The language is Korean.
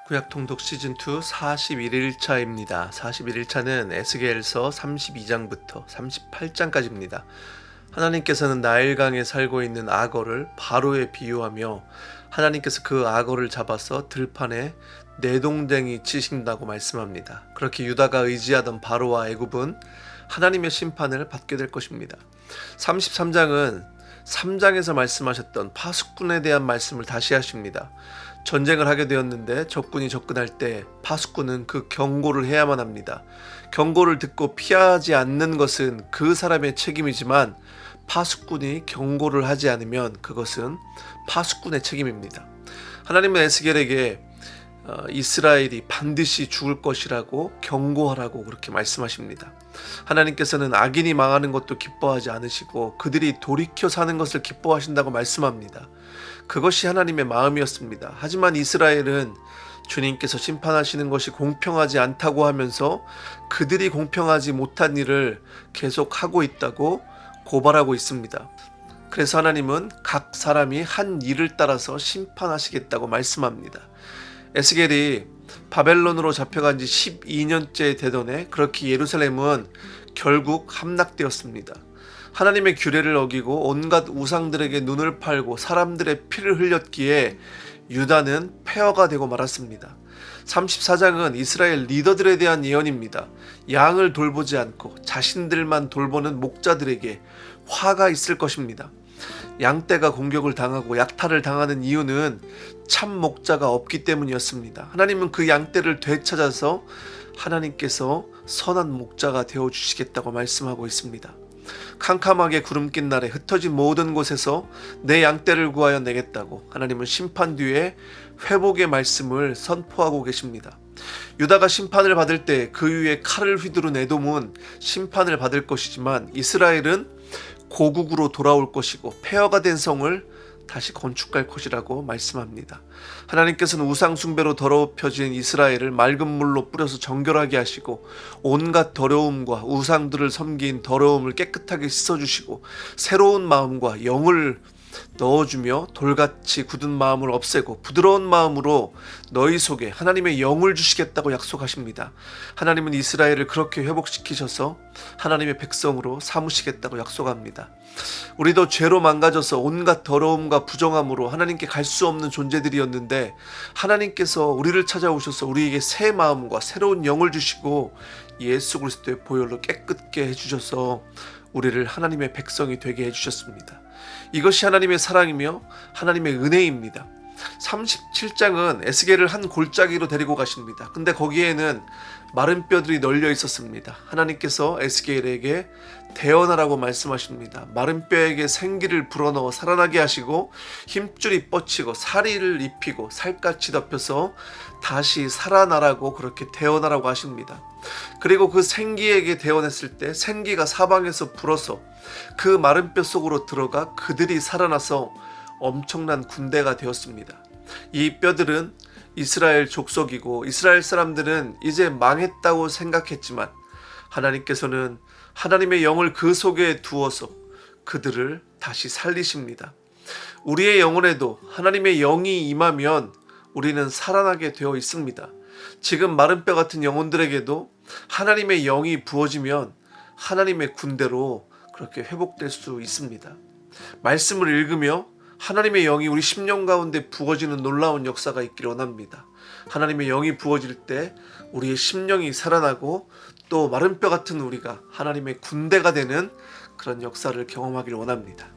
구약 통독 시즌2 41일차입니다. 41일차는 에스겔서 32장부터 38장까지입니다. 하나님께서는 나일강에 살고 있는 악어를 바로에 비유하며 하나님께서 그 악어를 잡아서 들판에 내동댕이 치신다고 말씀합니다. 그렇게 유다가 의지하던 바로와 애굽은 하나님의 심판을 받게 될 것입니다. 33장은 3장에서 말씀하셨던 파수꾼에 대한 말씀을 다시 하십니다. 전쟁을 하게 되었는데 적군이 접근할 때 파수꾼은 그 경고를 해야만 합니다. 경고를 듣고 피하지 않는 것은 그 사람의 책임이지만 파수꾼이 경고를 하지 않으면 그것은 파수꾼의 책임입니다. 하나님은 에스겔에게 이스라엘이 반드시 죽을 것이라고 경고하라고 그렇게 말씀하십니다. 하나님께서는 악인이 망하는 것도 기뻐하지 않으시고 그들이 돌이켜 사는 것을 기뻐하신다고 말씀합니다. 그것이 하나님의 마음이었습니다. 하지만 이스라엘은 주님께서 심판하시는 것이 공평하지 않다고 하면서 그들이 공평하지 못한 일을 계속하고 있다고 고발하고 있습니다. 그래서 하나님은 각 사람이 한 일을 따라서 심판하시겠다고 말씀합니다. 에스겔이 바벨론으로 잡혀간 지 12년째 되던 해 그렇게 예루살렘은 결국 함락되었습니다. 하나님의 규례를 어기고 온갖 우상들에게 눈을 팔고 사람들의 피를 흘렸기에 유다는 폐허가 되고 말았습니다. 34장은 이스라엘 리더들에 대한 예언입니다. 양을 돌보지 않고 자신들만 돌보는 목자들에게 화가 있을 것입니다. 양떼가 공격을 당하고 약탈을 당하는 이유는 참 목자가 없기 때문이었습니다. 하나님은 그 양떼를 되찾아서 하나님께서 선한 목자가 되어주시겠다고 말씀하고 있습니다. 캄캄하게 구름 낀 날에 흩어진 모든 곳에서 내 양떼를 구하여 내겠다고 하나님은 심판 뒤에 회복의 말씀을 선포하고 계십니다. 유다가 심판을 받을 때 그 위에 칼을 휘두른 에돔은 심판을 받을 것이지만 이스라엘은 고국으로 돌아올 것이고 폐허가 된 성을 다시 건축할 것이라고 말씀합니다. 하나님께서는 우상 숭배로 더럽혀진 이스라엘을 맑은 물로 뿌려서 정결하게 하시고 온갖 더러움과 우상들을 섬긴 더러움을 깨끗하게 씻어주시고 새로운 마음과 영을 넣어주며 돌같이 굳은 마음을 없애고 부드러운 마음으로 너희 속에 하나님의 영을 주시겠다고 약속하십니다. 하나님은 이스라엘을 그렇게 회복시키셔서 하나님의 백성으로 삼으시겠다고 약속합니다. 우리도 죄로 망가져서 온갖 더러움과 부정함으로 하나님께 갈 수 없는 존재들이었는데 하나님께서 우리를 찾아오셔서 우리에게 새 마음과 새로운 영을 주시고 예수 그리스도의 보혈로 깨끗게 해주셔서 우리를 하나님의 백성이 되게 해주셨습니다. 이것이 하나님의 사랑이며 하나님의 은혜입니다. 37장은 에스겔을 한 골짜기로 데리고 가십니다. 근데 거기에는 마른 뼈들이 널려 있었습니다. 하나님께서 에스겔에게 대언하라고 말씀하십니다. 마른 뼈에게 생기를 불어넣어 살아나게 하시고 힘줄이 뻗치고 살이를 입히고 살갗이 덮여서 다시 살아나라고 그렇게 대언하라고 하십니다. 그리고 그 생기에게 대언했을 때 생기가 사방에서 불어서 그 마른 뼈 속으로 들어가 그들이 살아나서 엄청난 군대가 되었습니다. 이 뼈들은 이스라엘 족속이고 이스라엘 사람들은 이제 망했다고 생각했지만 하나님께서는 하나님의 영을 그 속에 두어서 그들을 다시 살리십니다. 우리의 영혼에도 하나님의 영이 임하면 우리는 살아나게 되어 있습니다. 지금 마른 뼈 같은 영혼들에게도 하나님의 영이 부어지면 하나님의 군대로 그렇게 회복될 수 있습니다. 말씀을 읽으며 하나님의 영이 우리 심령 가운데 부어지는 놀라운 역사가 있기를 원합니다. 하나님의 영이 부어질 때 우리의 심령이 살아나고 또 마른 뼈 같은 우리가 하나님의 군대가 되는 그런 역사를 경험하기를 원합니다.